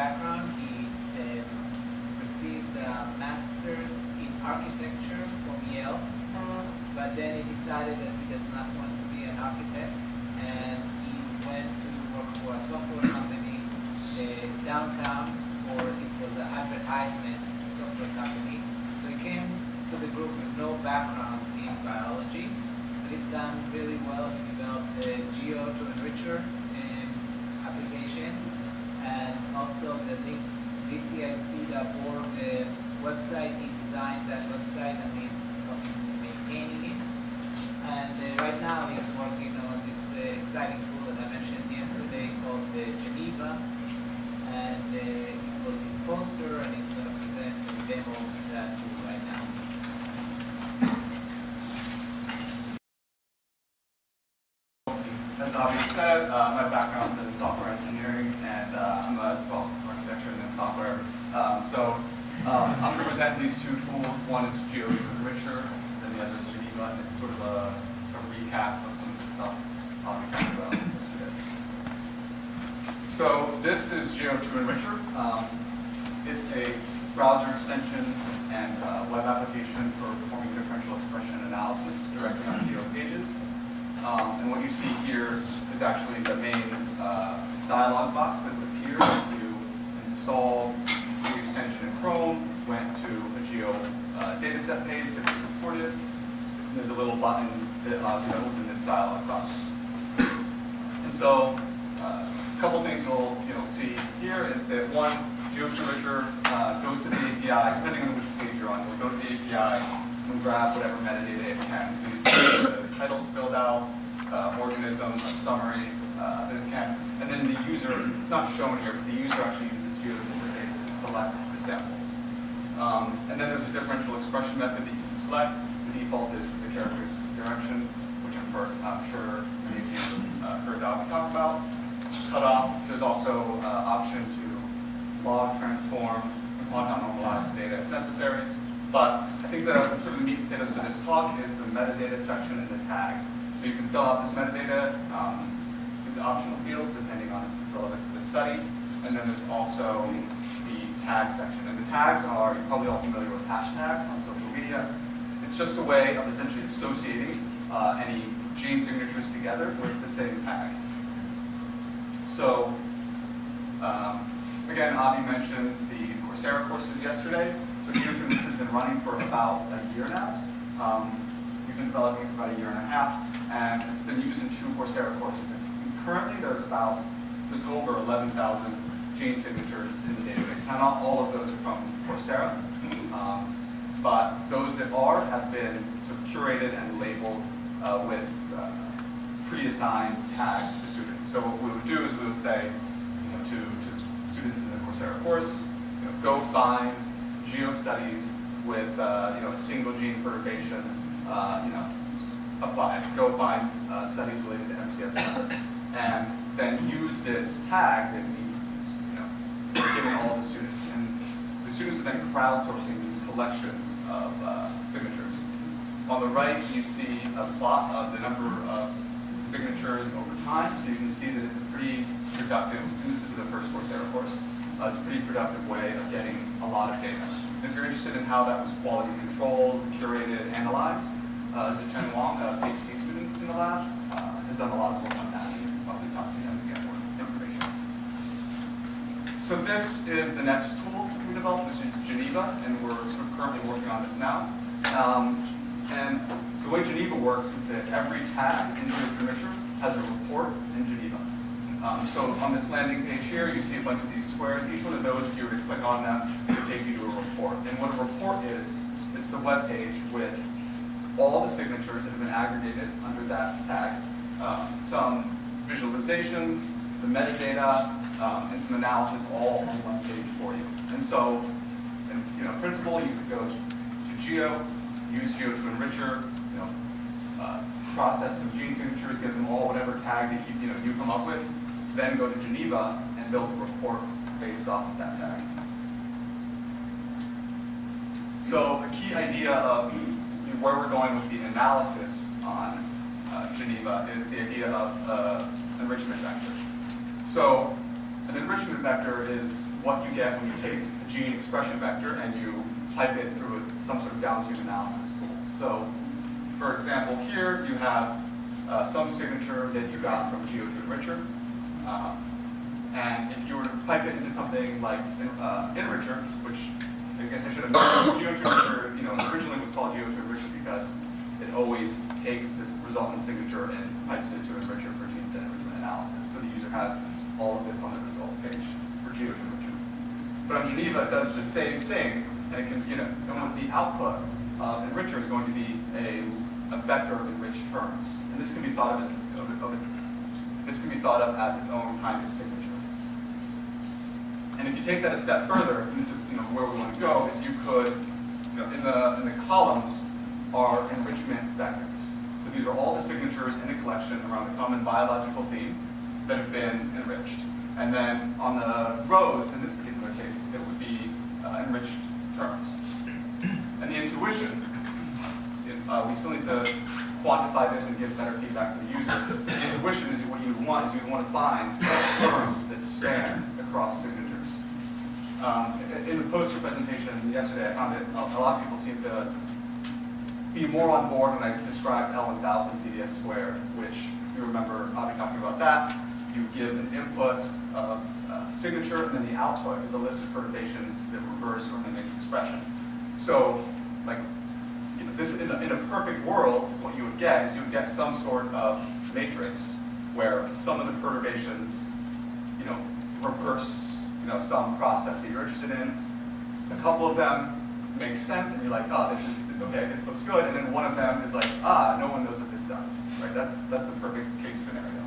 background. He received a master's in architecture from Yale, but then he decided that he does not want to be an architect, and he went to work for a software company downtown, or it was an advertisement software company. So he came to the group with no background in biology, but he's done really well. He developed the GEO2Enrichr application, and also the links DCIC.org website. He designed that website and he's maintaining it. And right now he's working on this exciting tool that I mentioned yesterday called the GEN3VA. And it was his poster, and he's going to present a demo of that tool right now. As Avi said, my background is in software engineering, and I'm architecture and then software. I'm going to present these two tools. One is GEO2Enrichr, and the other is GEN3VA, and it's sort of a recap of some of the stuff Avi talked about yesterday. So this is GEO2Enrichr. It's a browser extension and web application for performing differential expression analysis directly on Geo pages. And what you see here is actually the main dialog box that would appear if you installed the extension in Chrome, went to a Geo dataset page that is supported. There's a little button that allows you to open this dialog box. And so a couple things you'll see here is that one, GEO2Enrichr goes to the API, depending on which page you're on. You'll go to the API and grab whatever metadata it can. So you see the title's filled out, organism, a summary that it can. And then the user, it's not shown here, but the user actually uses Geo's interface to select the samples. And then there's a differential expression method that you can select. The default is the character's direction, which I'm sure many of you heard that we talked about. Cutoff, there's also option to log, transform, and quantum normalize the data if necessary. But I think the sort of the meat and potatoes for this talk is the metadata section and the tag. So you can fill out this metadata. These are optional fields depending on if it's relevant to the study. And then there's also the tag section. And the tags are, you're probably all familiar with hashtags on social media. It's just a way of essentially associating any gene signatures together with the same tag. So again, Avi mentioned the Coursera courses yesterday. So GEO2Enrichr has been running for about a year now. We've been developing it for about a year and a half, and it's been used in 2 Coursera courses. And currently, there's over 11,000 gene signatures in the database. Now, not all of those are from Coursera, but those that are have been sort of curated and labeled with pre-assigned tags to students. So what we would do is we would say, to students in the Coursera course, go find Geo studies with a single gene perturbation, applied. Go find studies related to MCF7, and then use this tag that we've given all the students. And the students are then crowdsourcing these collections of signatures. On the right, you see a plot of the number of signatures over time, so you can see that it's a pretty productive, and this is the first Coursera course, it's a pretty productive way of getting a lot of data. And if you're interested in how that was quality controlled, curated, analyzed, Chen Wong, a PhD student in the lab, has done a lot of work on that. You can probably talk to him to get more information. So this is the next tool we developed. This is GEN3VA, and we're sort of currently working on this now. And the way GEN3VA works is that every tag in GEO2Enrichr has a report in GEN3VA. So on this landing page here, you see a bunch of these squares. Each one of those, if you were to click on them, would take you to a report. And what a report is, it's the web page with all the signatures that have been aggregated under that tag, some visualizations, the metadata, and some analysis all on one page for you. And so, in principle, you could go to Geo, use GEO2Enrichr, process some gene signatures, give them all whatever tag that you come up with, then go to GEN3VA and build a report based off of that tag. So a key idea of where we're going with the analysis on GEN3VA is the idea of enrichment vector. So An enrichment vector is what you get when you take a gene expression vector and you pipe it through some sort of downstream analysis tool. So, for example, here you have some signature that you got from GEO2Enrichr. And if you were to pipe it into something like Enrichr, which I guess I should have mentioned, GEO2Enrichr, originally was called GEO2Enrichr because it always takes this resultant signature and pipes it to Enrichr for gene set enrichment analysis. So the user has all of this on the results page for GEO2Enrichr. But on GENIVA, it does the same thing, and it can, and the output of Enrichr is going to be a vector of enriched terms, and this can be thought of as its own kind of signature. And if you take that a step further, and this is where we want to go, is you could, in the columns are enrichment vectors. So these are all the signatures in a collection around a common biological theme that have been enriched. And then on the rows, in this particular case, it would be enriched terms. And the intuition, we still need to quantify this and give better feedback to the user. The intuition is what you would want to find terms that span across signatures. In the poster presentation yesterday, I found that a lot of people seem to be more on board when I described L1000 CDS squared, which, if you remember, I'll be talking about that. You give an input of signature, and then the output is a list of perturbations that reverse or mimic expression. So, this in a perfect world, what you would get is you would get some sort of matrix where some of the perturbations, reverse, some process that you're interested in. A couple of them make sense, and you're like, oh, this is okay, this looks good. And then one of them is like, no one knows what this does. Right? That's the perfect case scenario.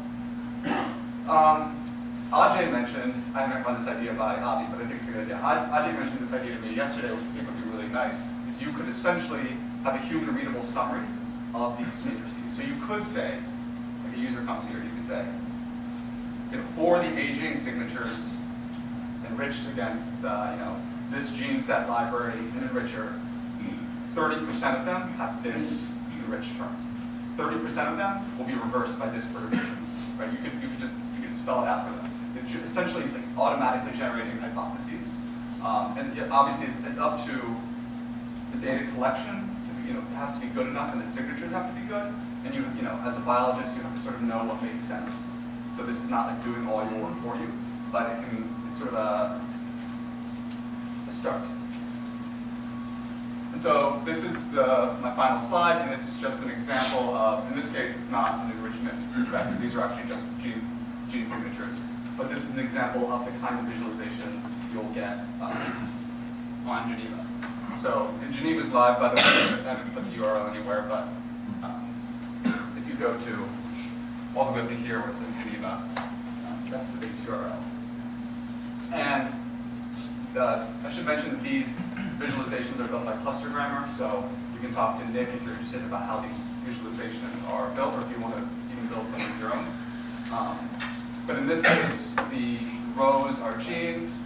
Ajay mentioned, I haven't run this idea by Avi, but I think it's a good idea. Ajay mentioned this idea to me yesterday, which I think would be really nice, is you could essentially have a human readable summary of these matrices. So you could say, like the user comes here, you could say, for the aging signatures enriched against this gene set library in Enrichr, 30% of them have this enriched term. 30% of them will be reversed by this perturbation. Right? You could just spell it out for them. It's essentially automatically generating hypotheses. And obviously it's up to the data collection to be, it has to be good enough, and the signatures have to be good. And you as a biologist, you have to sort of know what makes sense. So this is not like doing all your work for you, but it's sort of a start. And so this is my final slide, and it's just an example of, in this case, it's not an enrichment vector. These are actually just gene signatures. But this is an example of the kind of visualizations you'll get on GENIVA. So, and GENIVA's live, by the way. I just haven't put the URL anywhere, but if you go to all the way up to here where it says GENIVA, that's the base URL. And I should mention that these visualizations are built by Cluster Grammar, so you can talk to Nick if you're interested about how these visualizations are built, or if you want to even build some of your own. But in this case, the rows are genes,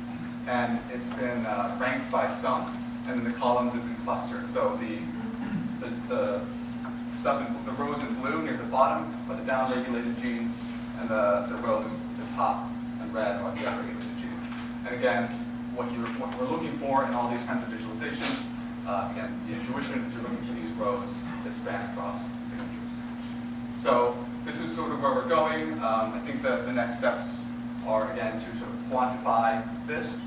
and it's been ranked by sum, and then the columns have been clustered. So the stuff in the rows in blue near the bottom are the downregulated genes, and the rows at the top in red are the upregulated genes. And again, what we're looking for in all these kinds of visualizations, again, the intuition is you're looking for these rows that span across signatures. So this is sort of where we're going. I think that the next steps are, again, to sort of quantify this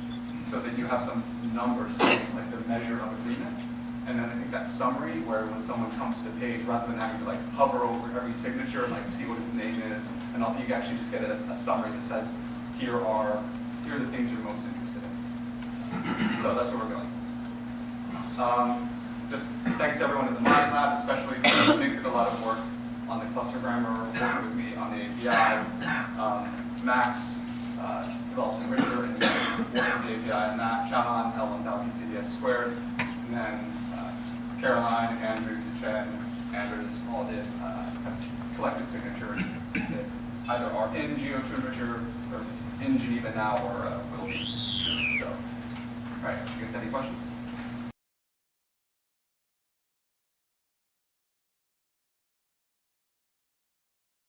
so that you have some numbers, like the measure of agreement. And then I think that summary, where when someone comes to the page, rather than having to hover over every signature and see what its name is, and you can actually just get a summary that says, here are the things you're most interested in. So that's where we're going. Just thanks to everyone in the Mind Lab, especially Nick did a lot of work on the cluster grammar, working with me on the API. Max developed Enricher and worked with the API on that. Shaman, L1000 CDS squared. And then Caroline, Andrews, Chen, Anders all did have collected signatures that either are in GEO2Enrichr or in GENIVA now or will be soon. So, all right, I guess any questions?